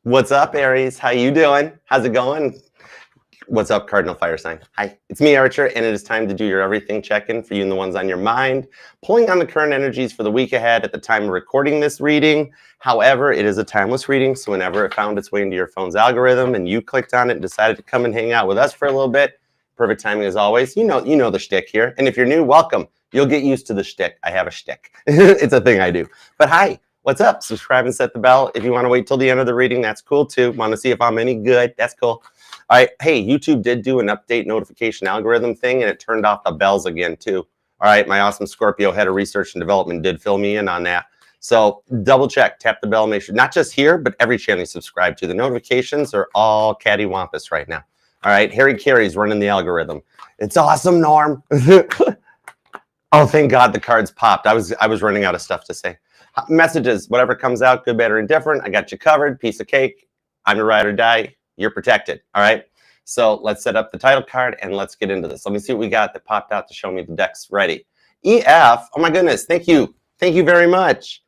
What's up, Aries? How you doing? How's it going? What's up, Cardinal Fire Sign? Hi, it's me, Archer, and it is time to do your everything check-in for you and the ones on your mind, pulling on the current energies for the week ahead at the time of recording this reading. However, it is a timeless reading, so whenever it found its way into your phone's algorithm and you clicked on it and decided to come and hang out with us for a little bit, perfect timing as always. You know the shtick here, and if you're new, welcome. You'll get used to the shtick. I have a shtick. It's a thing I do. But hi. What's up? Subscribe and set the bell. If you want to wait till the end of the reading, that's cool too. Want to see if I'm any good? That's cool. All right. Hey, YouTube did do an update notification algorithm thing, and it turned off the bells again too. All right. My awesome Scorpio head of research and development did fill me in on that. So double check, tap the bell, make sure, not just here, but every channel you subscribe to. The notifications are all cattywampus right now. All right. Harry Carey's running the algorithm. It's awesome, Norm. Oh, thank God the cards popped. I was running out of stuff to say. Messages, whatever comes out, good, bad, or indifferent, I got you covered. Piece of cake. I'm your ride or die. You're protected. All right. So let's set up the title card and let's get into this. Let me see what we got that popped out to show me the deck's ready. EF. Oh my goodness. Thank you. Thank you very much.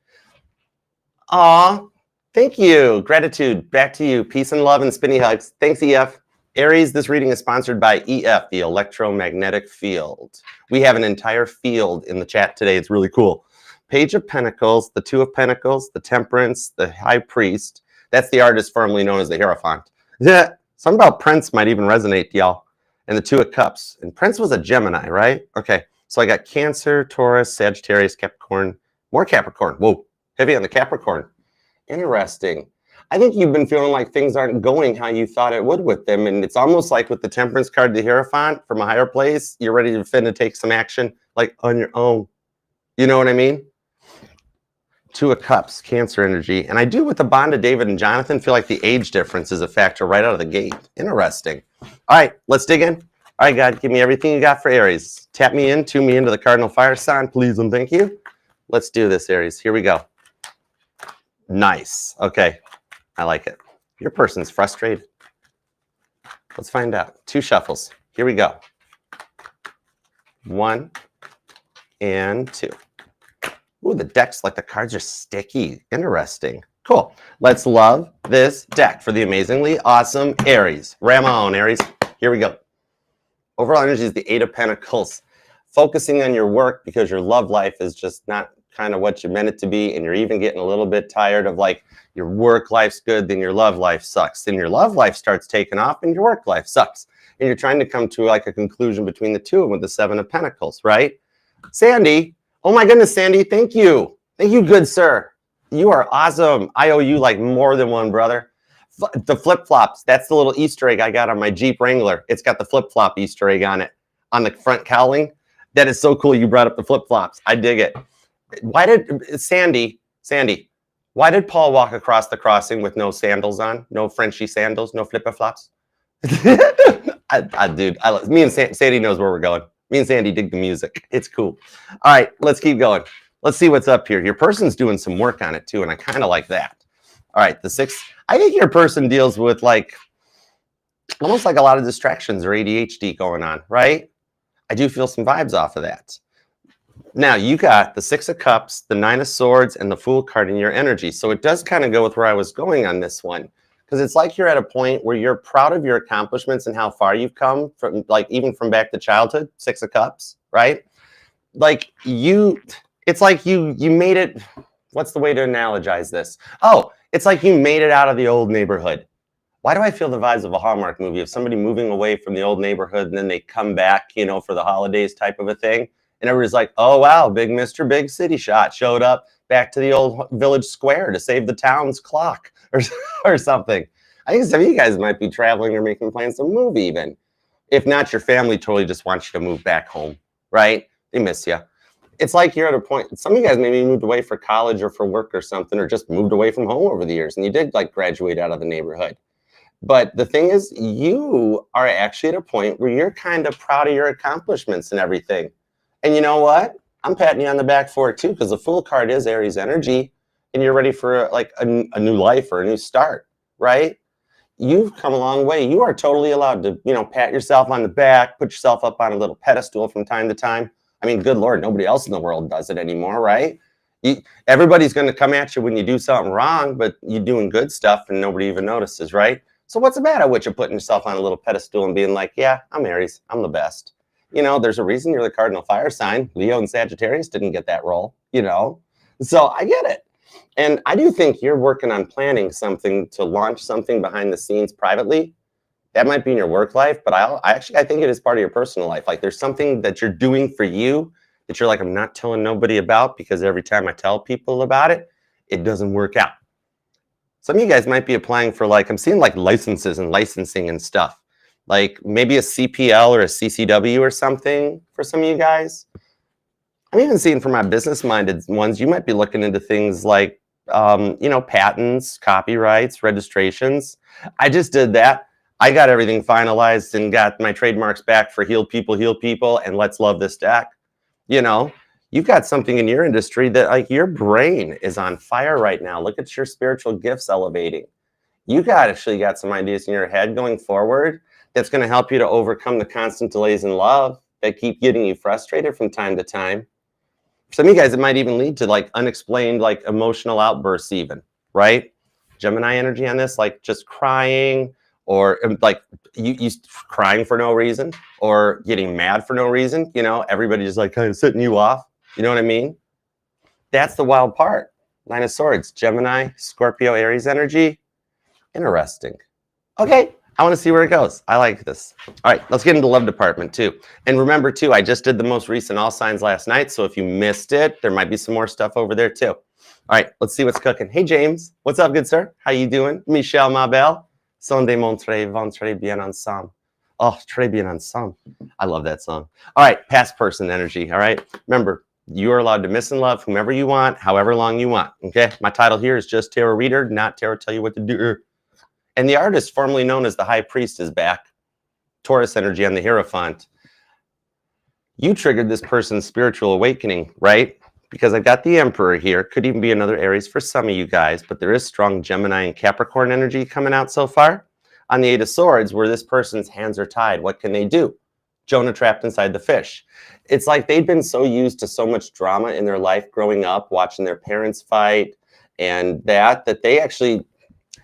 Aw. Thank you. Gratitude. Back to you. Peace and love and spinny hugs. Thanks, EF. Aries, this reading is sponsored by EF, the electromagnetic field. We have an entire field in the chat today. It's really cool. Page of Pentacles, the Two of Pentacles, the Temperance, the High Priest. That's the artist formerly known as the Hierophant. Yeah, something about Prince might even resonate, y'all. And the Two of Cups. And Prince was a Gemini, right? Okay, so I got Cancer, Taurus, Sagittarius, Capricorn. More Capricorn. Whoa, heavy on the Capricorn. Interesting. I think you've been feeling like things aren't going how you thought it would with them. And it's almost like with the Temperance card, the Hierophant, from a higher place, you're ready to finna take some action, like on your own. You know what I mean? Two of Cups, Cancer energy. And I do with the bond of David and Jonathan feel like the age difference is a factor right out of the gate. Interesting. All right, let's dig in. All right, God, give me everything you got for Aries. Tap me in, tune me into the Cardinal Fire sign, please and thank you. Let's do this, Aries. Here we go. Nice. Okay, I like it. Your person's frustrated. Let's find out. Two shuffles. Here we go. 1 and 2. Ooh, the deck's like the cards are sticky. Interesting. Cool. Let's love this deck for the amazingly awesome Aries. Ramon, Aries. Here we go. Overall energy is the Eight of Pentacles. Focusing on your work because your love life is just not kind of what you meant it to be, and you're even getting a little bit tired of like your work life's good, then your love life sucks. Then your love life starts taking off and your work life sucks. And you're trying to come to like a conclusion between the two of them with the Seven of Pentacles, right? Sandy. Oh my goodness, Sandy, thank you. Thank you, good sir. You are awesome. I owe you like more than one, brother. The flip-flops, that's the little Easter egg I got on my Jeep Wrangler. It's got the flip-flop Easter egg on it, on the front cowling. That is so cool you brought up the flip-flops. I dig it. Why did, Sandy, why did Paul walk across the crossing with no sandals on? No Frenchy sandals, no flipper-flops? Dude, me and Sandy knows where we're going. Me and Sandy dig the music. It's cool. All right, let's keep going. Let's see what's up here. Your person's doing some work on it too, and I kind of like that. All right, the 6. I think your person deals with like almost like a lot of distractions or ADHD going on, right? I do feel some vibes off of that. Now, you got the 6 of Cups, the 9 of Swords, and the Fool card in your energy. So it does kind of go with where I was going on this one. Because it's like you're at a point where you're proud of your accomplishments and how far you've come from, like even from back to childhood, 6 of Cups, right? Like it's like you made it. What's the way to analogize this? Oh, it's like you made it out of the old neighborhood. Why do I feel the vibes of a Hallmark movie of somebody moving away from the old neighborhood and then they come back, you know, for the holidays type of a thing? And everybody's like, oh, wow, big Mr. Big City Shot showed up back to the old village square to save the town's clock or something. I think some of you guys might be traveling or making plans to move even. If not, your family totally just wants you to move back home, right? They miss you. It's like you're at a point, some of you guys maybe moved away for college or for work or something, or just moved away from home over the years, and you did like graduate out of the neighborhood. But the thing is, you are actually at a point where you're kind of proud of your accomplishments and everything. And you know what? I'm patting you on the back for it too, because the Fool card is Aries energy, and you're ready for like a new life or a new start, right? You've come a long way. You are totally allowed to, you know, pat yourself on the back, put yourself up on a little pedestal from time to time. I mean, good Lord, nobody else in the world does it anymore, right? Everybody's going to come at you when you do something wrong, but you're doing good stuff and nobody even notices, right? So what's the matter with you putting yourself on a little pedestal and being like, yeah, I'm Aries, I'm the best. There's a reason you're the cardinal fire sign. Leo and Sagittarius didn't get that role, So I get it. And I do think you're working on planning something to launch something behind the scenes privately. That might be in your work life, but I think it is part of your personal life. Like there's something that you're doing for you that you're like, I'm not telling nobody about because every time I tell people about it, it doesn't work out. Some of you guys might be applying for I'm seeing licenses and licensing and stuff. Like maybe a CPL or a CCW or something for some of you guys. I'm even seeing for my business-minded ones, you might be looking into things like, patents, copyrights, registrations. I just did that. I got everything finalized and got my trademarks back for Heal People, and Let's Love This Deck. You've got something in your industry that your brain is on fire right now. Look at your spiritual gifts elevating. You actually got some ideas in your head going forward that's going to help you to overcome the constant delays in love that keep getting you frustrated from time to time. For some of you guys, it might even lead to unexplained emotional outbursts even, right? Gemini energy on this, just crying or you crying for no reason or getting mad for no reason. Everybody just kind of setting you off. You know what I mean? That's the wild part. Nine of Swords, Gemini, Scorpio, Aries energy. Interesting. Okay, I want to see where it goes. I like this. All right, let's get into the love department too. And remember too, I just did the most recent all signs last night. So if you missed it, there might be some more stuff over there too. All right, let's see what's cooking. Hey, James. What's up, good sir? How you doing? Michelle, ma belle. Sont des montres vont très bien ensemble. Oh, très bien ensemble. I love that song. All right, past person energy. All right, remember, you are allowed to miss and love whomever you want, however long you want. Okay, my title here is just tarot reader, not tarot tell you what to do. And the artist formerly known as the High Priest is back. Taurus energy on the Hierophant. You triggered this person's spiritual awakening, right? Because I've got the Emperor here. Could even be another Aries for some of you guys, but there is strong Gemini and Capricorn energy coming out so far. On the Eight of Swords, where this person's hands are tied, what can they do? Jonah trapped inside the fish. It's like they've been so used to so much drama in their life growing up, watching their parents fight, and that they actually,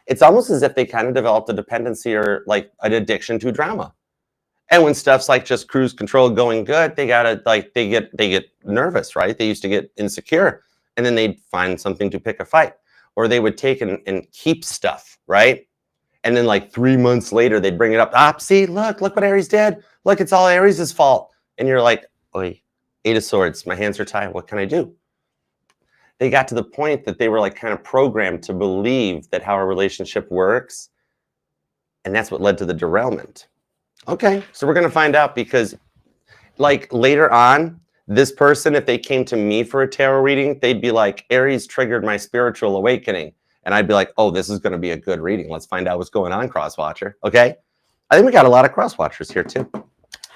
it's almost as if they kind of developed a dependency or an addiction to drama. And when stuff's just cruise control going good, they gotta they get nervous, right? They used to get insecure, and then they'd find something to pick a fight, or they would take and keep stuff, right? And then 3 months later, they'd bring it up. Ah, see, look what Aries did. Look, it's all Aries' fault. And you're like, oi, Eight of Swords, my hands are tied. What can I do? They got to the point that they were kind of programmed to believe that how a relationship works. And that's what led to the derailment. Okay, so we're going to find out because later on, this person, if they came to me for a tarot reading, they'd be like, Aries triggered my spiritual awakening. And I'd be like, oh, this is going to be a good reading. Let's find out what's going on, Crosswatcher. Okay, I think we got a lot of Crosswatchers here too.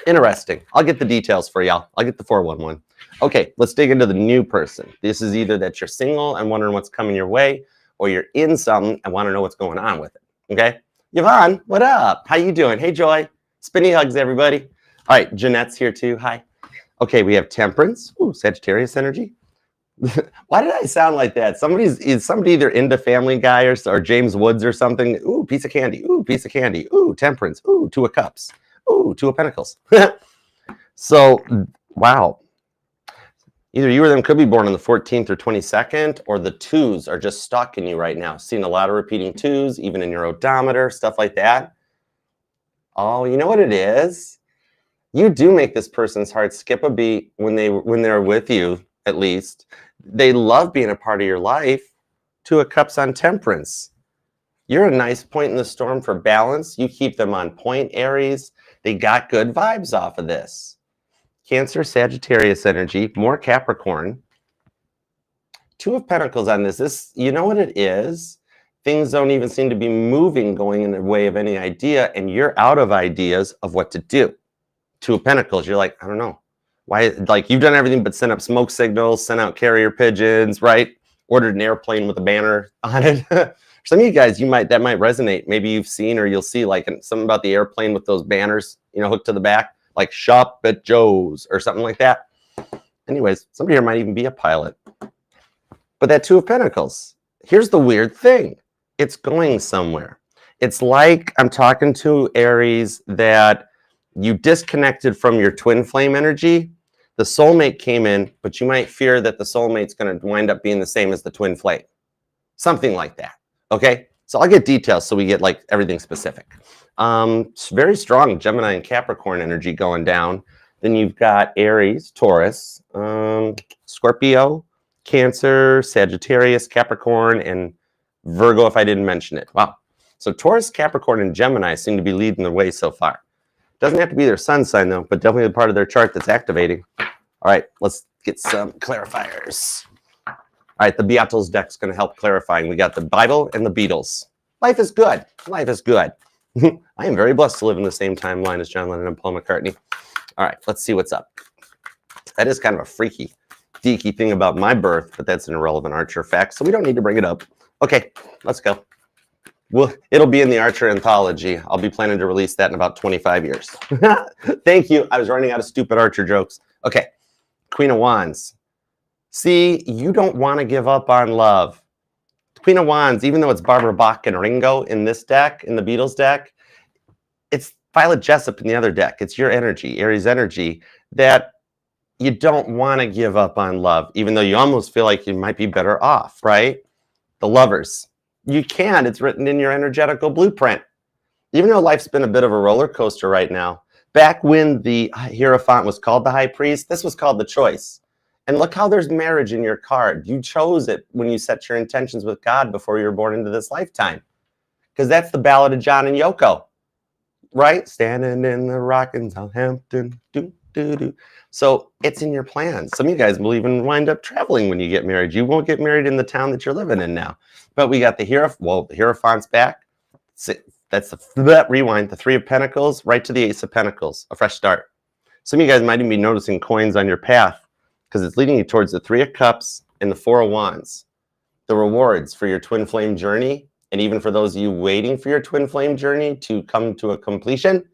Interesting. I'll get the details for y'all. I'll get the 411. Okay, let's dig into the new person. This is either that you're single and wondering what's coming your way, or you're in something and want to know what's going on with it. Okay, Yvonne, what up? How you doing? Hey, Joy. Spinny hugs, everybody. All right, Jeanette's here too. Hi. Okay, we have Temperance. Ooh, Sagittarius energy. Why did I sound like that? Is somebody either into Family Guy or James Woods or something? Ooh, piece of candy. Ooh, piece of candy. Ooh, Temperance. Ooh, Two of Cups. Ooh, Two of Pentacles. So, wow. Either you or them could be born on the 14th or 22nd, or the twos are just stuck in you right now. Seeing a lot of repeating twos, even in your odometer, stuff like that. Oh, you know what it is? You do make this person's heart skip a beat when they're with you, at least. They love being a part of your life. Two of Cups on Temperance. You're a nice point in the storm for balance. You keep them on point, Aries. They got good vibes off of this. Cancer, Sagittarius energy, more Capricorn. Two of Pentacles on this. You know what it is? Things don't even seem to be moving, going in the way of any idea, and you're out of ideas of what to do. Two of Pentacles, you're like, I don't know. Why? You've done everything but send up smoke signals, send out carrier pigeons, right? Ordered an airplane with a banner on it. For some of you guys, that might resonate. Maybe you've seen or you'll see something about the airplane with those banners, hooked to the back, like Shop at Joe's or something like that. Anyways, somebody here might even be a pilot. But that Two of Pentacles, here's the weird thing. It's going somewhere. It's like I'm talking to Aries that you disconnected from your twin flame energy. The soulmate came in, but you might fear that the soulmate's going to wind up being the same as the twin flame. Something like that. Okay? So I'll get details so we get like everything specific. It's very strong Gemini and Capricorn energy going down. Then you've got Aries, Taurus, Scorpio, Cancer, Sagittarius, Capricorn, and Virgo, if I didn't mention it. Wow. So Taurus, Capricorn, and Gemini seem to be leading the way so far. Doesn't have to be their sun sign, though, but definitely a part of their chart that's activating. All right, let's get some clarifiers. All right, the Beatles deck's going to help clarifying. We got the Bible and the Beatles. Life is good. Life is good. I am very blessed to live in the same timeline as John Lennon and Paul McCartney. All right, let's see what's up. That is kind of a freaky, deaky thing about my birth, but that's an irrelevant Archer fact, so we don't need to bring it up. Okay, let's go. Well, it'll be in the Archer anthology. I'll be planning to release that in about 25 years. Thank you. I was running out of stupid Archer jokes. Okay, Queen of Wands. See, you don't want to give up on love. Queen of Wands, even though it's Barbara Bach and Ringo in this deck, in the Beatles deck, it's Violet Jessup in the other deck. It's your energy, Aries energy, that you don't want to give up on love, even though you almost feel like you might be better off, right? The Lovers. You can. It's written in your energetical blueprint. Even though life's been a bit of a roller coaster right now, back when the Hierophant was called the High Priest, this was called the Choice. And look how there's marriage in your card. You chose it when you set your intentions with God before you were born into this lifetime. Because that's the Ballad of John and Yoko, right? Standing in the rock in Southampton, do. So it's in your plans. Some of you guys will even wind up traveling when you get married. You won't get married in the town that you're living in now. But we got the Hierophant's back. That's the rewind, the Three of Pentacles, right to the Ace of Pentacles, a fresh start. Some of you guys might even be noticing coins on your path because it's leading you towards the Three of Cups and the Four of Wands. The rewards for your twin flame journey, and even for those of you waiting for your twin flame journey to come to a completion,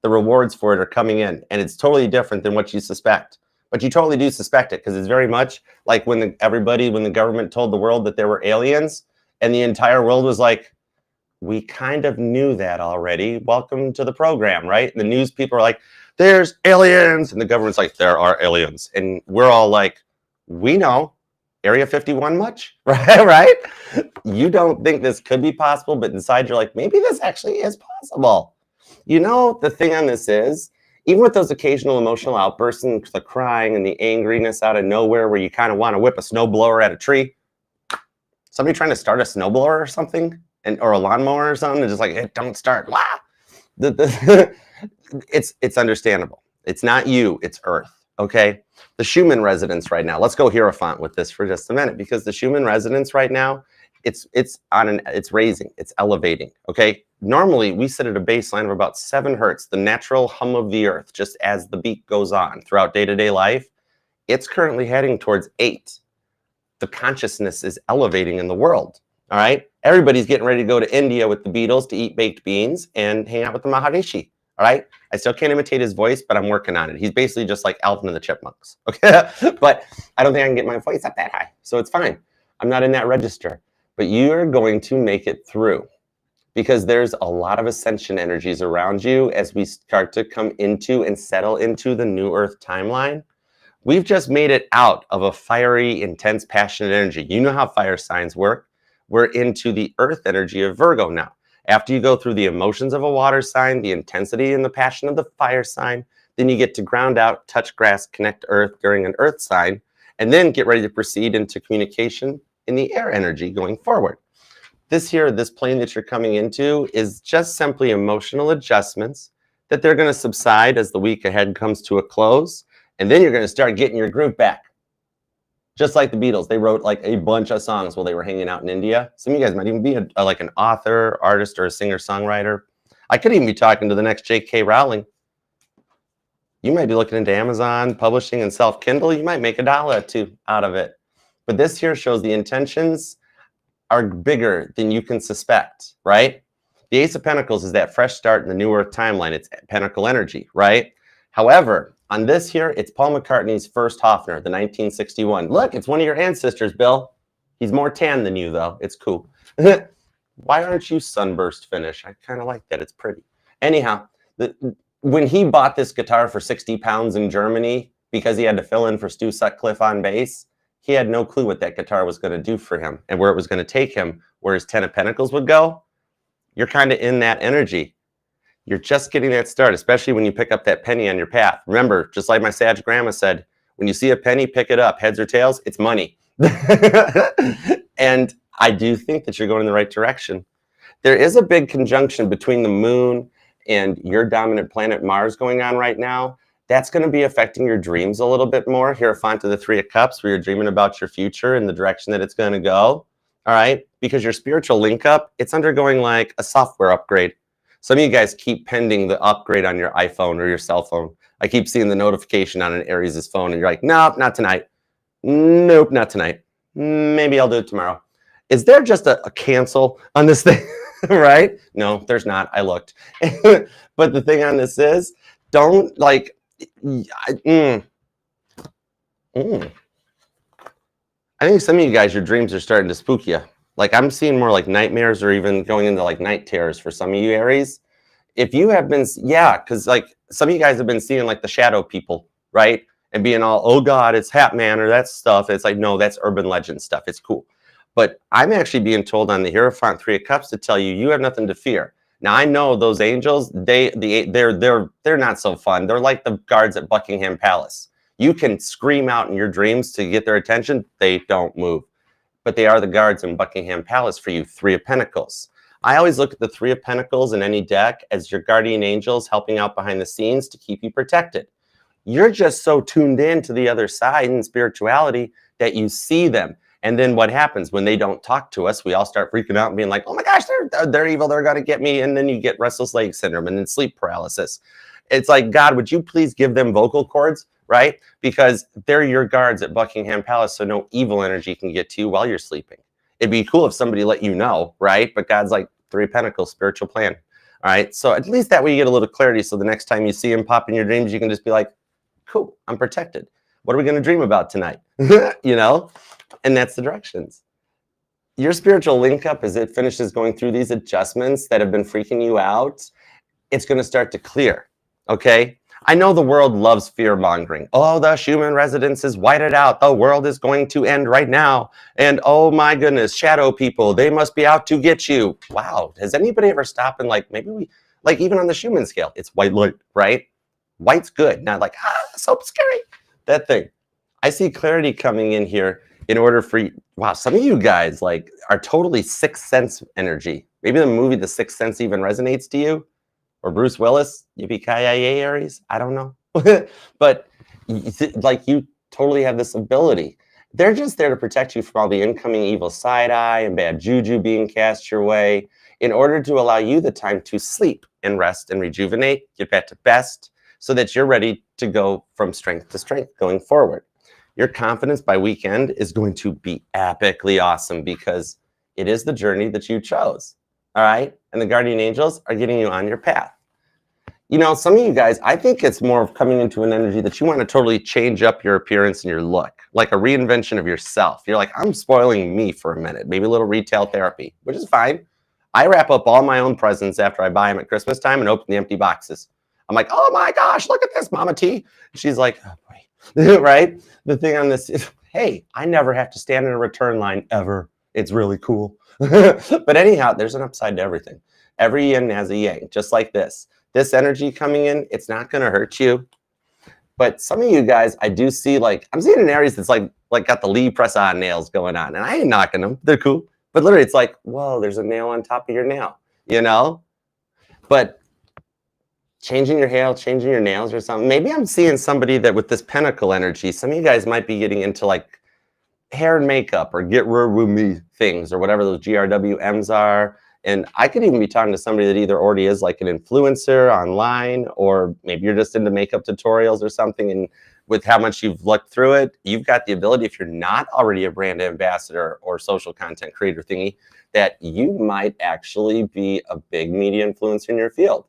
the rewards for it are coming in, and it's totally different than what you suspect. But you totally do suspect it because it's very much like when the government told the world that there were aliens, and the entire world was like, we kind of knew that already. Welcome to the program, right? And the news people are like, there's aliens, and the government's like, there are aliens, and we're all like, we know. Area 51 much, right? You don't think this could be possible, but inside you're like, maybe this actually is possible. You know, the thing on this is, even with those occasional emotional outbursts and the crying and the angriness out of nowhere where you kind of want to whip a snowblower at a tree, somebody trying to start a snowblower or something, or a lawnmower or something, and just like, hey, don't start. Wah! It's understandable. It's not you, it's Earth, okay? The Schumann resonance right now, let's go Hierophant with this for just a minute, because the Schumann resonance right now, it's raising, it's elevating, okay? Normally, we sit at a baseline of about 7 hertz, the natural hum of the earth, just as the beat goes on throughout day-to-day life. It's currently heading towards 8. The consciousness is elevating in the world, all right? Everybody's getting ready to go to India with the Beatles to eat baked beans and hang out with the Maharishi, all right? I still can't imitate his voice, but I'm working on it. He's basically just like Alvin and the Chipmunks, okay? But I don't think I can get my voice up that high, so it's fine. I'm not in that register, but you're going to make it through, because there's a lot of ascension energies around you as we start to come into and settle into the new Earth timeline. We've just made it out of a fiery, intense, passionate energy. You know how fire signs work. We're into the Earth energy of Virgo now. After you go through the emotions of a water sign, the intensity and the passion of the fire sign, then you get to ground out, touch grass, connect Earth during an Earth sign, and then get ready to proceed into communication in the air energy going forward. This plane that you're coming into is just simply emotional adjustments that they're going to subside as the week ahead comes to a close. And then you're going to start getting your groove back. Just like the Beatles, they wrote like a bunch of songs while they were hanging out in India. Some of you guys might even be like an author, artist, or a singer-songwriter. I could even be talking to the next J.K. Rowling. You might be looking into Amazon, publishing, and self-Kindle. You might make $1 or $2 out of it. But this here shows the intentions are bigger than you can suspect, right? The Ace of Pentacles is that fresh start in the new Earth timeline. It's Pentacle energy, right? However, on this here, it's Paul McCartney's first Hofner, the 1961. Look, it's one of your ancestors, Bill. He's more tan than you, though. It's cool. Why aren't you sunburst finish? I kind of like that. It's pretty. Anyhow, when he bought this guitar for 60 pounds in Germany because he had to fill in for Stu Sutcliffe on bass, he had no clue what that guitar was going to do for him and where it was going to take him, where his 10 of Pentacles would go. You're kind of in that energy. You're just getting that start, especially when you pick up that penny on your path. Remember, just like my Sag grandma said, when you see a penny, pick it up. Heads or tails, it's money. And I do think that you're going in the right direction. There is a big conjunction between the moon and your dominant planet Mars going on right now. That's going to be affecting your dreams a little bit more. Hierophant of the Three of Cups, where you're dreaming about your future and the direction that it's going to go. All right? Because your spiritual link up, it's undergoing like a software upgrade. Some of you guys keep pending the upgrade on your iPhone or your cell phone. I keep seeing the notification on an Aries' phone, and you're like, nope, not tonight. Nope, not tonight. Maybe I'll do it tomorrow. Is there just a cancel on this thing? Right? No, there's not. I looked. But the thing on this is, don't like, I think some of you guys, your dreams are starting to spook you. Like I'm seeing more like nightmares or even going into like night terrors for some of you Aries. If you have been, yeah, because like some of you guys have been seeing like the shadow people, right? And being all, oh God, it's Hat Man or that stuff. It's like, no, that's urban legend stuff. It's cool. But I'm actually being told on the Hierophant Three of Cups to tell you, you have nothing to fear. Now I know those angels, they're not so fun. They're like the guards at Buckingham Palace. You can scream out in your dreams to get their attention. They don't move. But they are the guards in Buckingham Palace for you, Three of Pentacles. I always look at the Three of Pentacles in any deck as your guardian angels helping out behind the scenes to keep you protected. You're just so tuned in to the other side in spirituality that you see them. And then what happens when they don't talk to us? We all start freaking out and being like, oh my gosh, they're evil. They're going to get me. And then you get restless leg syndrome and then sleep paralysis. It's like, God, would you please give them vocal cords, right? Because they're your guards at Buckingham Palace, so no evil energy can get to you while you're sleeping. It'd be cool if somebody let you know, right? But God's like, Three of Pentacles, spiritual plan. All right. So at least that way you get a little clarity. So the next time you see him pop in your dreams, you can just be like, cool, I'm protected. What are we going to dream about tonight? You know? And that's the directions. Your spiritual link up, as it finishes going through these adjustments that have been freaking you out, it's going to start to clear. Okay. I know the world loves fear mongering. Oh, the human residence is whited out. The world is going to end right now. And oh my goodness, shadow people, they must be out to get you. Wow. Has anybody ever stopped and like, maybe we, like even on the human scale, it's white light, right? White's good. Not like, so scary. That thing. I see clarity coming in here in order for you. Wow. Some of you guys like are totally Sixth Sense energy. Maybe the movie The Sixth Sense even resonates to you. Or Bruce Willis, yippee-ki-yay, Aries. I don't know. But like you totally have this ability. They're just there to protect you from all the incoming evil side-eye and bad juju being cast your way in order to allow you the time to sleep and rest and rejuvenate, get back to best, so that you're ready to go from strength to strength going forward. Your confidence by weekend is going to be epically awesome because it is the journey that you chose. All right. And the guardian angels are getting you on your path. You know, some of you guys, I think it's more of coming into an energy that you want to totally change up your appearance and your look, like a reinvention of yourself. You're like, I'm spoiling me for a minute, maybe a little retail therapy, which is fine. I wrap up all my own presents after I buy them at Christmas time and open the empty boxes. I'm like, oh my gosh, look at this, Mama T. She's like, oh boy. Right? The thing on this is, hey, I never have to stand in a return line ever. It's really cool. But anyhow, there's an upside to everything. Every yin has a yang, just like this. This energy coming in, it's not going to hurt you. But some of you guys, I do see like, I'm seeing an Aries that's like got the Lee press-on nails going on. And I ain't knocking them. They're cool. But literally, it's like, whoa, there's a nail on top of your nail, you know? But changing your hair, changing your nails or something. Maybe I'm seeing somebody that with this pentacle energy, some of you guys might be getting into like hair and makeup or get real with me things or whatever those GRWMs are. And I could even be talking to somebody that either already is like an influencer online, or maybe you're just into makeup tutorials or something. And with how much you've looked through it, you've got the ability, if you're not already a brand ambassador or social content creator thingy, that you might actually be a big media influencer in your field.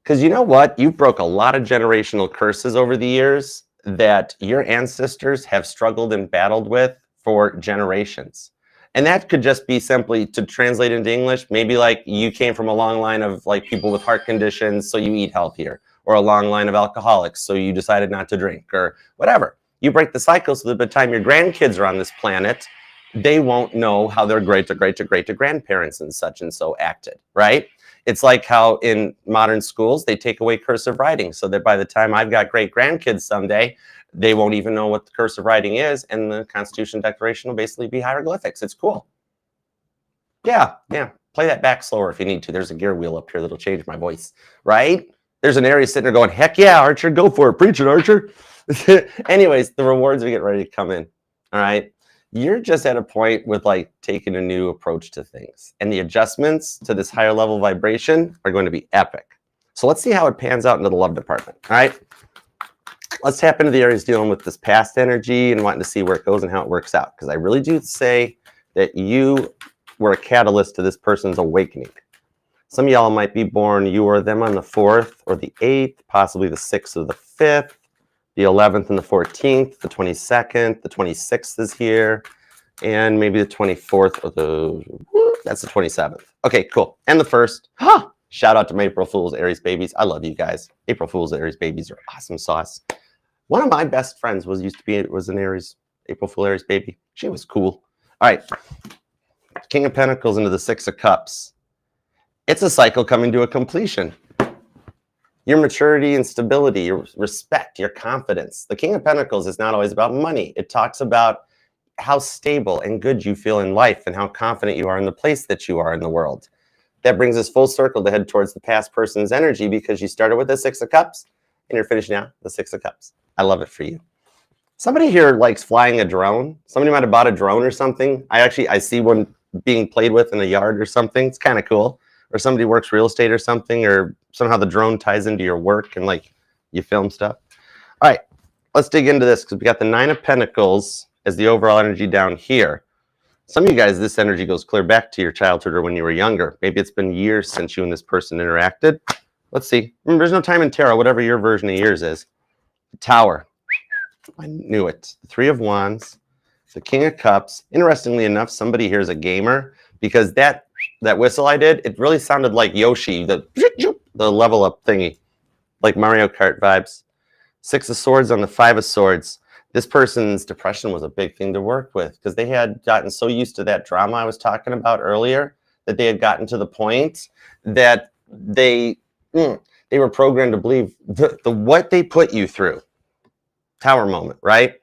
Because you know what? You broke a lot of generational curses over the years that your ancestors have struggled and battled with for generations. And that could just be simply, to translate into English, maybe like you came from a long line of like people with heart conditions, so you eat healthier, or a long line of alcoholics, so you decided not to drink, or whatever. You break the cycle so that by the time your grandkids are on this planet, they won't know how their great-to-great-to-great-to-grandparents and so acted, right? It's like how in modern schools, they take away cursive writing so that by the time I've got great-grandkids someday, they won't even know what the cursive writing is, and the Constitution Declaration will basically be hieroglyphics. It's cool. Yeah. Play that back slower if you need to. There's a gear wheel up here that'll change my voice, right? There's an Aries sitting there going, heck yeah, Archer, go for it. Preach it, Archer. Anyways, the rewards are getting ready to come in, all right? You're just at a point with like taking a new approach to things, and the adjustments to this higher level vibration are going to be epic. So let's see how it pans out into the love department, all right? Let's tap into the Aries dealing with this past energy and wanting to see where it goes and how it works out, because I really do say that you were a catalyst to this person's awakening. Some of y'all might be born, you or them, on the 4th or the 8th, possibly the 6th or the 5th. The 11th and the 14th, the 22nd, the 26th is here, and maybe the 24th or that's the 27th. Okay, cool. And the 1st. Huh! Shout out to my April Fools, Aries babies. I love you guys. April Fools, Aries babies are awesome sauce. One of my best friends was an Aries, April Fool, Aries baby. She was cool. All right. King of Pentacles into the 6 of Cups. It's a cycle coming to a completion. Your maturity and stability, your respect, your confidence. The King of Pentacles is not always about money. It talks about how stable and good you feel in life and how confident you are in the place that you are in the world. That brings us full circle to head towards the past person's energy, because you started with the 6 of Cups and you're finishing out the 6 of Cups. I love it for you. Somebody here likes flying a drone. Somebody might have bought a drone or something. I see one being played with in a yard or something. It's kind of cool. Or somebody works real estate or something, or somehow the drone ties into your work and like you film stuff. All right, let's dig into this, because we got the 9 of Pentacles as the overall energy down here. Some of you guys, this energy goes clear back to your childhood or when you were younger. Maybe it's been years since you and this person interacted. Let's see. Remember, there's no time in tarot, whatever your version of years is. The Tower. I knew it. The 3 of Wands. The King of Cups. Interestingly enough, somebody here is a gamer, because that whistle I did, it really sounded like Yoshi, the level up thingy, like Mario Kart vibes. 6 of Swords on the 5 of Swords. This person's depression was a big thing to work with, because they had gotten so used to that drama I was talking about earlier, that they had gotten to the point that they were programmed to believe what they put you through, Tower moment, right,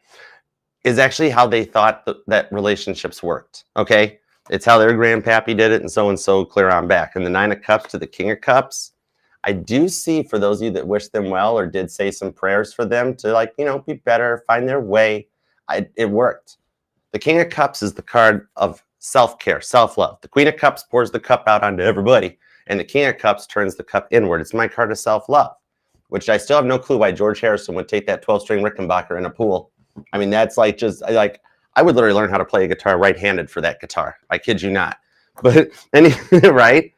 is actually how they thought that relationships worked, okay? It's how their grandpappy did it, and so clear on back. And the 9 of Cups to the King of Cups, I do see, for those of you that wish them well or did say some prayers for them to, like, be better, find their way, it worked. The King of Cups is the card of self-care, self-love. The Queen of Cups pours the cup out onto everybody, and the King of Cups turns the cup inward. It's my card of self-love, which I still have no clue why George Harrison would take that 12-string Rickenbacker in a pool. I mean, that's like just like, I would literally learn how to play a guitar right-handed for that guitar. I kid you not. But right?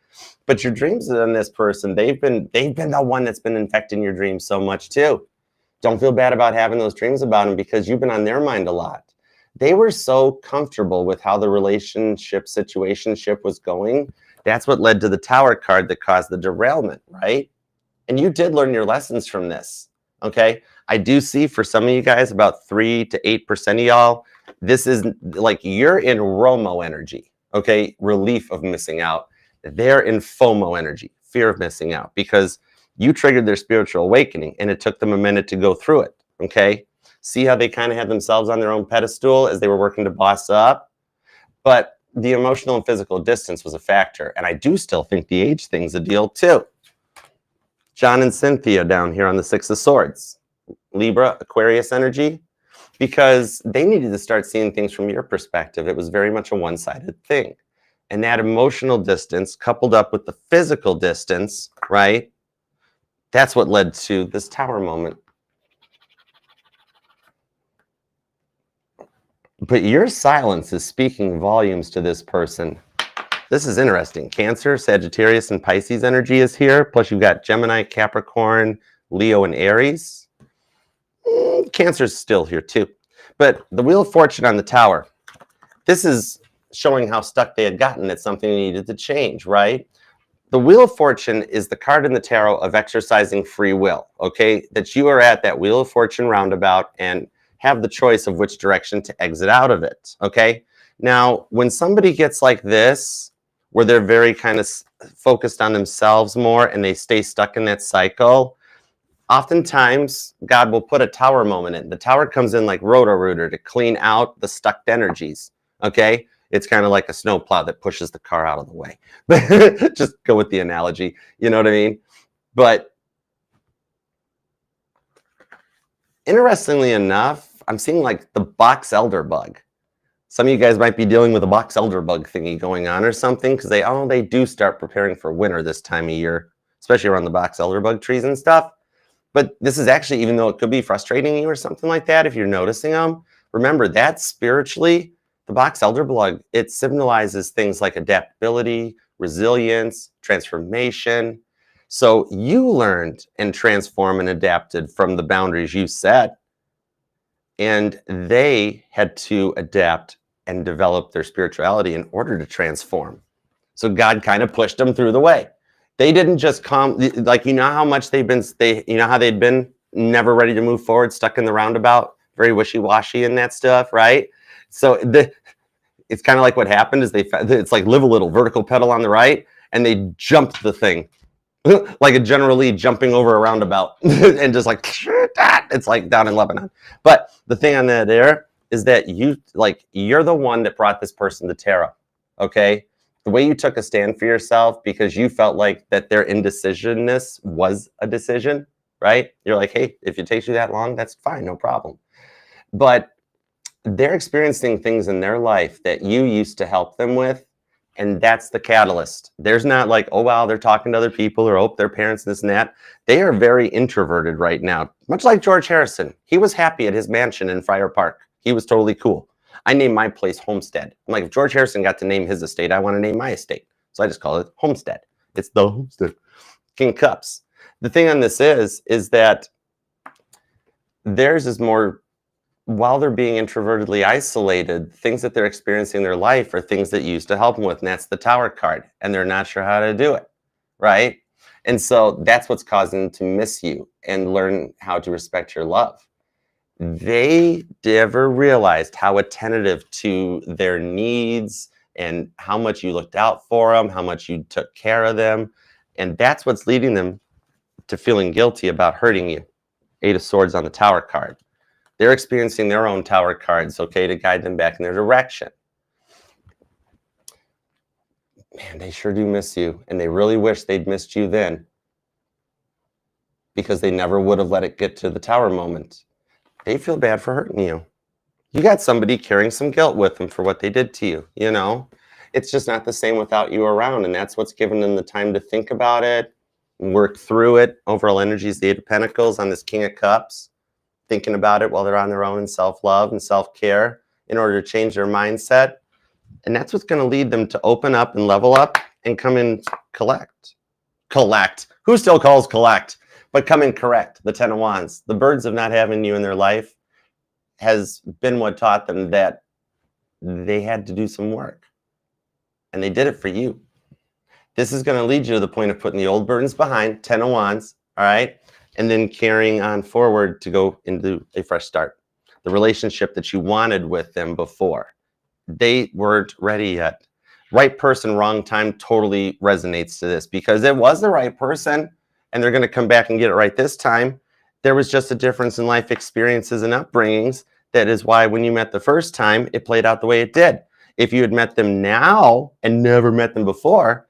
But your dreams on this person, they've been the one that's been infecting your dreams so much too. Don't feel bad about having those dreams about them, because you've been on their mind a lot. They were so comfortable with how the situationship was going. That's what led to the Tower card that caused the derailment, right? And you did learn your lessons from this, okay? I do see for some of you guys, about 3 to 8% of y'all, this is like you're in ROMO energy, okay? Relief of missing out. They're in FOMO energy, fear of missing out, because you triggered their spiritual awakening and it took them a minute to go through it, okay? See how they kind of had themselves on their own pedestal as they were working to boss up? But the emotional and physical distance was a factor, and I do still think the age thing's a deal too. John and Cynthia down here on the 6 of Swords. Libra, Aquarius energy, because they needed to start seeing things from your perspective. It was very much a one-sided thing. And that emotional distance coupled up with the physical distance, right? That's what led to this Tower moment. But your silence is speaking volumes to this person. This is interesting. Cancer, Sagittarius, and Pisces energy is here. Plus you've got Gemini, Capricorn, Leo, and Aries. Cancer's still here too. But the Wheel of Fortune on the Tower. this is showing how stuck they had gotten, that something needed to change, right? The Wheel of Fortune is the card in the tarot of exercising free will, okay? That you are at that Wheel of Fortune roundabout and have the choice of which direction to exit out of it, okay? Now, when somebody gets like this, where they're very kind of focused on themselves more and they stay stuck in that cycle, oftentimes God will put a tower moment in. The tower comes in like Roto-Rooter to clean out the stuck energies, okay? It's kind of like a snowplow that pushes the car out of the way. Just go with the analogy, you know what I mean? But interestingly enough, I'm seeing like the box elder bug. Some of you guys might be dealing with a box elder bug thingy going on or something, because they do start preparing for winter this time of year, especially around the box elder bug trees and stuff. But this is actually, even though it could be frustrating you or something like that, if you're noticing them, remember that spiritually, the box elder bug, it symbolizes things like adaptability, resilience, transformation. So you learned and transformed and adapted from the boundaries you set, and they had to adapt and develop their spirituality in order to transform. So God kind of pushed them through the way. They didn't just come, like, you know how much they'd been never ready to move forward, stuck in the roundabout, very wishy-washy and that stuff, right? So it's kind of like what happened is it's like live a little vertical pedal on the right, and they jumped the thing like a General Lee jumping over a roundabout and just like, it's like down in Lebanon. But the thing on that there is that you're the one that brought this person to tarot, okay? The way you took a stand for yourself because you felt like that their indecisionness was a decision, right? You're like, hey, if it takes you that long, that's fine, no problem. But they're experiencing things in their life that you used to help them with, and that's the catalyst. There's not like, oh, wow, they're talking to other people, or, oh, their parents, this and that. They are very introverted right now, much like George Harrison. He was happy at his mansion in Friar Park. He was totally cool. I named my place Homestead. I'm like, if George Harrison got to name his estate, I want to name my estate. So I just call it Homestead. It's the Homestead. King of Cups. The thing on this is that theirs is more, while they're being introvertedly isolated, things that they're experiencing in their life are things that you used to help them with, and that's the Tower card, and they're not sure how to do it, right? And so that's what's causing them to miss you and learn how to respect your love. They never realized how attentive to their needs and how much you looked out for them, how much you took care of them, and that's what's leading them to feeling guilty about hurting you. 8 of Swords on the Tower card. They're experiencing their own Tower cards, okay, to guide them back in their direction. Man, they sure do miss you, and they really wish they'd missed you then, because they never would have let it get to the Tower moment. They feel bad for hurting you. You got somebody carrying some guilt with them for what they did to you, you know? It's just not the same without you around, and that's what's given them the time to think about it, and work through it. Overall energy is the 8 of Pentacles on this King of Cups, thinking about it while they're on their own in self-love and self-care in order to change their mindset. And that's what's going to lead them to open up and level up and come in collect. Collect. Who still calls collect? But come in correct. The 10 of Wands. The birds of not having you in their life has been what taught them that they had to do some work. And they did it for you. This is going to lead you to the point of putting the old burdens behind, 10 of Wands, all right? And then carrying on forward to go into a fresh start. The relationship that you wanted with them before. They weren't ready yet. Right person, wrong time totally resonates to this, because it was the right person, and they're going to come back and get it right this time. There was just a difference in life experiences and upbringings. That is why when you met the first time, it played out the way it did. If you had met them now and never met them before,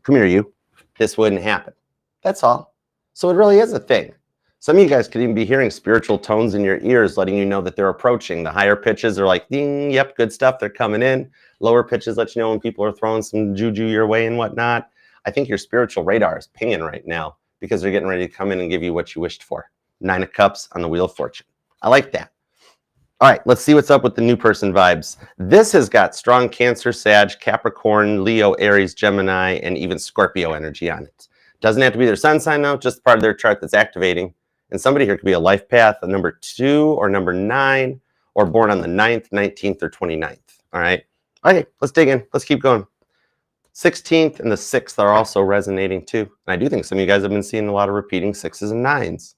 come here, you, this wouldn't happen. That's all. So it really is a thing. Some of you guys could even be hearing spiritual tones in your ears, letting you know that they're approaching. The higher pitches are like, ding, yep, good stuff, they're coming in. Lower pitches let you know when people are throwing some juju your way and whatnot. I think your spiritual radar is pinging right now because they're getting ready to come in and give you what you wished for. 9 of Cups on the Wheel of Fortune. I like that. All right, let's see what's up with the new person vibes. This has got strong Cancer, Sag, Capricorn, Leo, Aries, Gemini, and even Scorpio energy on it. Doesn't have to be their sun sign though, just part of their chart that's activating. And somebody here could be a life path, a number 2 or number 9, or born on the 9th, 19th, or 29th. All right. Okay, let's dig in. Let's keep going. 16th and the 6th are also resonating too. And I do think some of you guys have been seeing a lot of repeating 6s and 9s.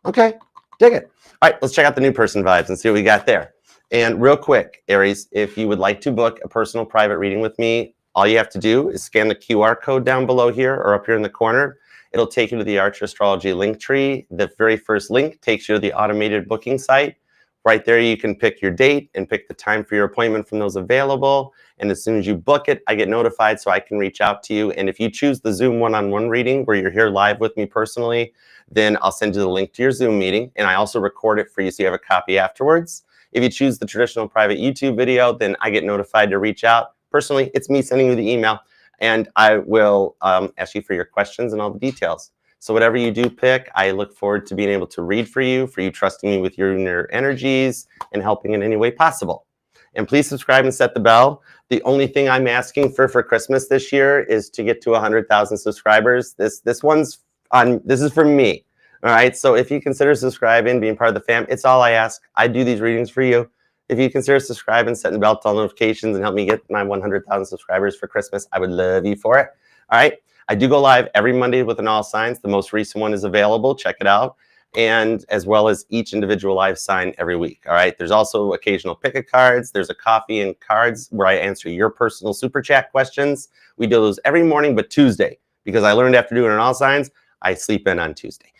Okay, dig it. All right, let's check out the new person vibes and see what we got there. And real quick, Aries, if you would like to book a personal private reading with me, all you have to do is scan the QR code down below here or up here in the corner. It'll take you to the Archer Astrology link tree. The very first link takes you to the automated booking site. Right there, you can pick your date and pick the time for your appointment from those available. And as soon as you book it, I get notified so I can reach out to you. And if you choose the Zoom one-on-one reading where you're here live with me personally, then I'll send you the link to your Zoom meeting. And I also record it for you so you have a copy afterwards. If you choose the traditional private YouTube video, then I get notified to reach out. Personally, it's me sending you the email. And I will ask you for your questions and all the details. So whatever you do pick, I look forward to being able to read for you trusting me with your energies and helping in any way possible. And please subscribe and set the bell. The only thing I'm asking for Christmas this year is to get to 100,000 subscribers. This is for me. All right. So if you consider subscribing, being part of the fam, it's all I ask. I do these readings for you. If you consider subscribing, setting the bell to all notifications, and help me get my 100,000 subscribers for Christmas, I would love you for it. All right. I do go live every Monday with an all signs. The most recent one is available. Check it out. And as well as each individual live sign every week. All right. There's also occasional pick-a-cards. There's a coffee and cards where I answer your personal super chat questions. We do those every morning, but Tuesday, because I learned after doing an all signs, I sleep in on Tuesday.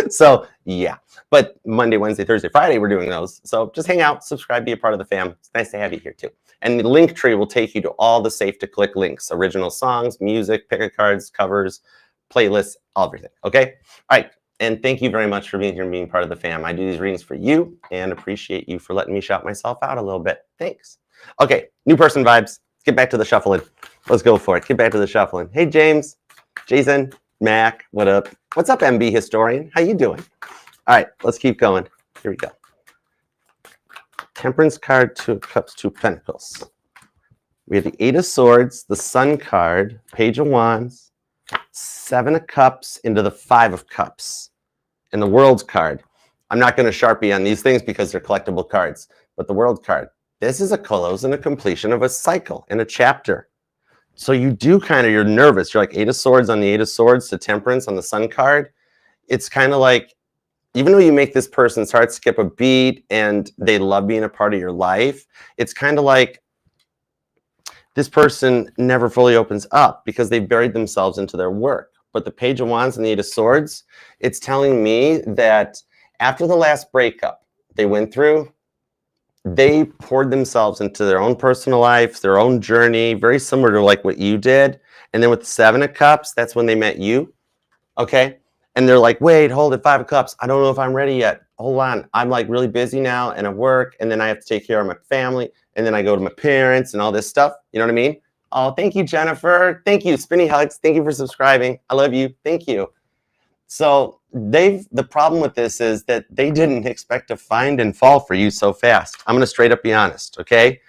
So yeah, but Monday, Wednesday, Thursday, Friday, we're doing those. So just hang out, subscribe, be a part of the fam. It's nice to have you here too. And the link tree will take you to all the safe to click links, original songs, music, pick-a-cards, covers, playlists, everything. Okay. All right. And thank you very much for being here and being part of the fam. I do these readings for you and appreciate you for letting me shout myself out a little bit. Thanks. Okay. New person vibes. Let's get back to the shuffling. Let's go for it. Get back to the shuffling. Hey, James, Jason, Mac, what up? What's up, MB historian? How you doing? All right, let's keep going. Here we go. Temperance card, 2 of Cups, 2 of Pentacles. We have the 8 of Swords, the Sun card, Page of Wands, 7 of Cups into the 5 of Cups, and the World card. I'm not going to Sharpie on these things because they're collectible cards, but the World card. This is a close and a completion of a cycle and a chapter. So you do you're nervous. You're like 8 of Swords on the 8 of Swords to Temperance on the Sun card. It's kind of like, even though you make this person's heart skip a beat and they love being a part of your life, it's kind of like this person never fully opens up because they've buried themselves into their work. But the Page of Wands and the 8 of Swords, it's telling me that after the last breakup they went through, they poured themselves into their own personal life, their own journey, very similar to like what you did. And then with the 7 of Cups, that's when they met you. Okay. And they're like, wait, hold it, 5 of Cups. I don't know if I'm ready yet. Hold on. I'm like really busy now and at work. And then I have to take care of my family. And then I go to my parents and all this stuff. You know what I mean? Oh, thank you, Jennifer. Thank you. Spinny hugs. Thank you for subscribing. I love you. Thank you. So the problem with this is that they didn't expect to find and fall for you so fast. I'm going to straight up be honest. Okay.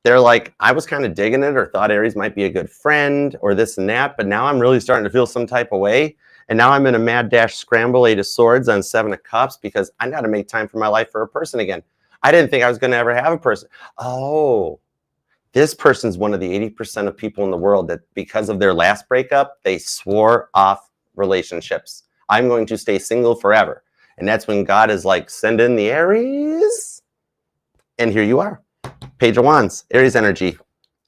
They're like, I was kind of digging it or thought Aries might be a good friend or this and that, but now I'm really starting to feel some type of way. And now I'm in a mad dash scramble, 8 of Swords on 7 of Cups because I got to make time for my life for a person again. I didn't think I was going to ever have a person. Oh, this person's one of the 80% of people in the world that because of their last breakup, they swore off relationships. I'm going to stay single forever. And that's when God is like, send in the Aries. And here you are. Page of Wands, Aries energy.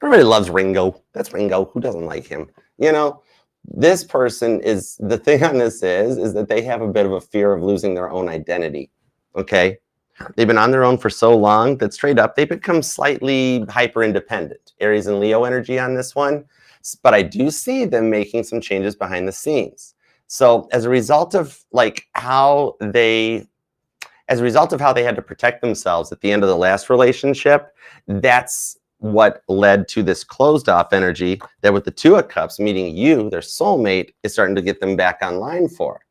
Everybody loves Ringo. That's Ringo. Who doesn't like him? You know, this person is, the thing on this is that they have a bit of a fear of losing their own identity. Okay. They've been on their own for so long that straight up, they become slightly hyper independent. Aries and Leo energy on this one. But I do see them making some changes behind the scenes. So as a result of how they had to protect themselves at the end of the last relationship, that's what led to this closed off energy that with the 2 of Cups meeting you, their soulmate, is starting to get them back online for.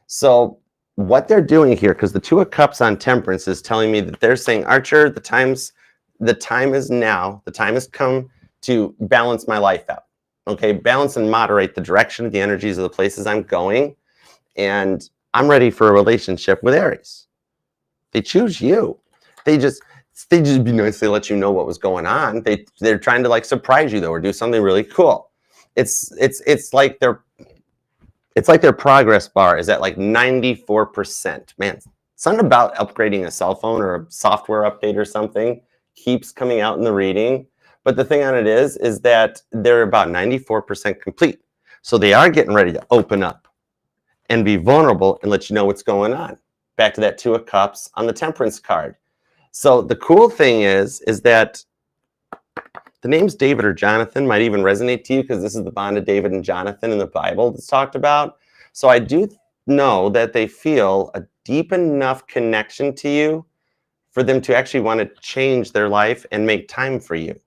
So what they're doing here, because the 2 of Cups on Temperance is telling me that they're saying, Archer, the time is now. The time has come to balance my life out. Okay, balance and moderate the direction of the energies of the places I'm going. And I'm ready for a relationship with Aries. They choose you. They just be nice. They let you know what was going on. They're trying to like surprise you though, or do something really cool. It's like their progress bar is at like 94%. Man, something about upgrading a cell phone or a software update or something keeps coming out in the reading. But the thing on it is that they're about 94% complete. So they are getting ready to open up and be vulnerable and let you know what's going on. Back to that Two of Cups on the Temperance card. So the cool thing is that the names David or Jonathan might even resonate to you because this is the bond of David and Jonathan in the Bible that's talked about. So I do know that they feel a deep enough connection to you for them to actually want to change their life and make time for you.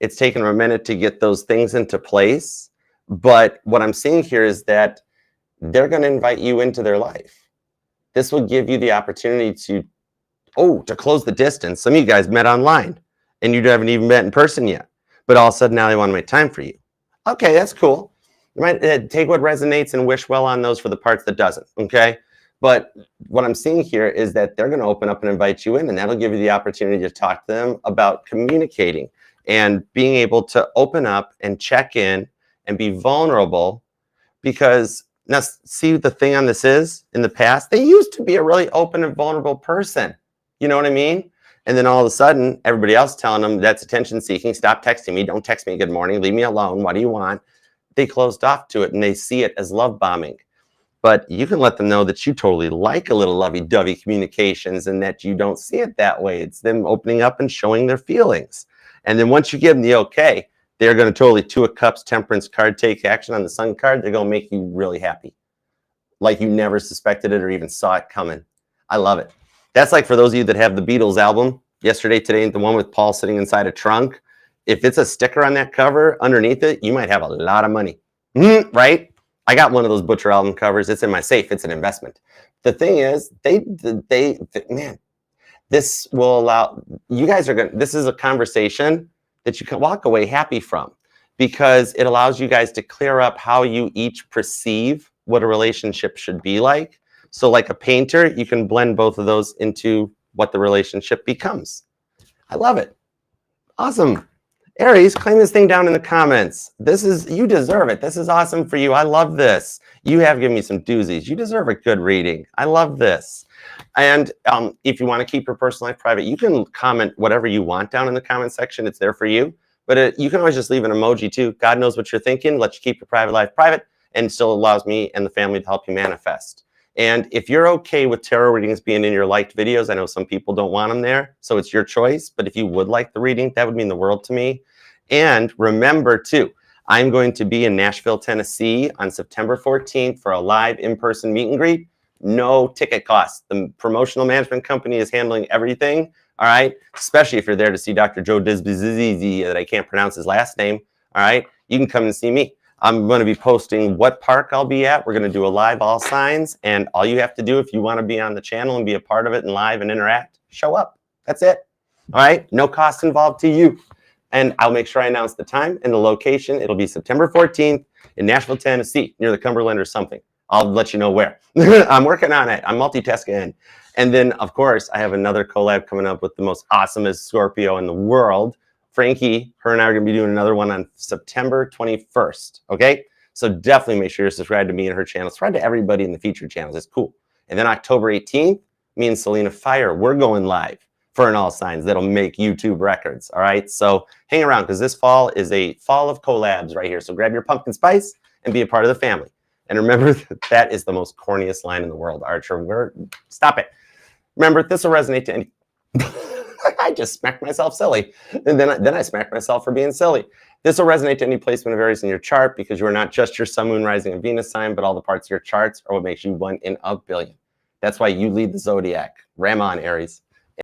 It's taken a minute to get those things into place. But what I'm seeing here is that they're going to invite you into their life. This will give you the opportunity to close the distance. Some of you guys met online and you haven't even met in person yet. But all of a sudden now they want to make time for you. Okay, that's cool. You might take what resonates and wish well on those for the parts that doesn't, okay? But what I'm seeing here is that they're going to open up and invite you in, and that'll give you the opportunity to talk to them about communicating and being able to open up and check in and be vulnerable. Because now, see, the thing on this is, in the past, they used to be a really open and vulnerable person. You know what I mean? And then all of a sudden, everybody else telling them that's attention seeking. Stop texting me. Don't text me good morning. Leave me alone. What do you want? They closed off to it and they see it as love bombing. But you can let them know that you totally like a little lovey-dovey communications and that you don't see it that way. It's them opening up and showing their feelings. And then once you give them the okay, they're going to totally Two of Cups, Temperance card, take action on the Sun card. They're going to make you really happy. Like you never suspected it or even saw it coming. I love it. That's like for those of you that have the Beatles album, Yesterday, Today, the one with Paul sitting inside a trunk. If it's a sticker on that cover, underneath it, you might have a lot of money, right? I got one of those Butcher album covers. It's in my safe. It's an investment. The thing is, man, this will allow, you guys are going to, this is a conversation that you can walk away happy from because it allows you guys to clear up how you each perceive what a relationship should be like. So like a painter, you can blend both of those into what the relationship becomes. I love it. Awesome. Aries, claim this thing down in the comments. You deserve it. This is awesome for you. I love this. You have given me some doozies. You deserve a good reading. I love this. And if you want to keep your personal life private, you can comment whatever you want down in the comment section. It's there for you. But you can always just leave an emoji too. God knows what you're thinking. Let you keep your private life private and still allows me and the family to help you manifest. And if you're okay with tarot readings being in your liked videos, I know some people don't want them there, so it's your choice. But if you would like the reading, that would mean the world to me. And remember too, I'm going to be in Nashville, Tennessee on September 14th for a live in-person meet and greet. No ticket costs. The promotional management company is handling everything, all right? Especially if you're there to see Dr. Joe Disbizizi, that I can't pronounce his last name, all right? You can come and see me. I'm going to be posting what park I'll be at. We're going to do a live all signs, and all you have to do if you want to be on the channel and be a part of it and live and interact, show up. That's it, all right? No cost involved to you. And I'll make sure I announce the time and the location. It'll be September 14th in Nashville, Tennessee, near the Cumberland or something. I'll let you know where. I'm working on it. I'm multitasking. And then, of course, I have another collab coming up with the most awesomest Scorpio in the world. Frankie, her and I are going to be doing another one on September 21st. Okay? So definitely make sure you're subscribed to me and her channel. Subscribe to everybody in the featured channels. It's cool. And then October 18th, me and Selena Fire, we're going live for an all signs that'll make YouTube records. All right? So hang around because this fall is a fall of collabs right here. So grab your pumpkin spice and be a part of the family. And remember that is the most corniest line in the world, Archer. Stop it. Remember, this will resonate to any... I just smacked myself silly. And then I smacked myself for being silly. This will resonate to any placement of Aries in your chart because you are not just your sun, moon, rising, and Venus sign, but all the parts of your charts are what makes you 1 in a billion. That's why you lead the Zodiac. Ram on, Aries.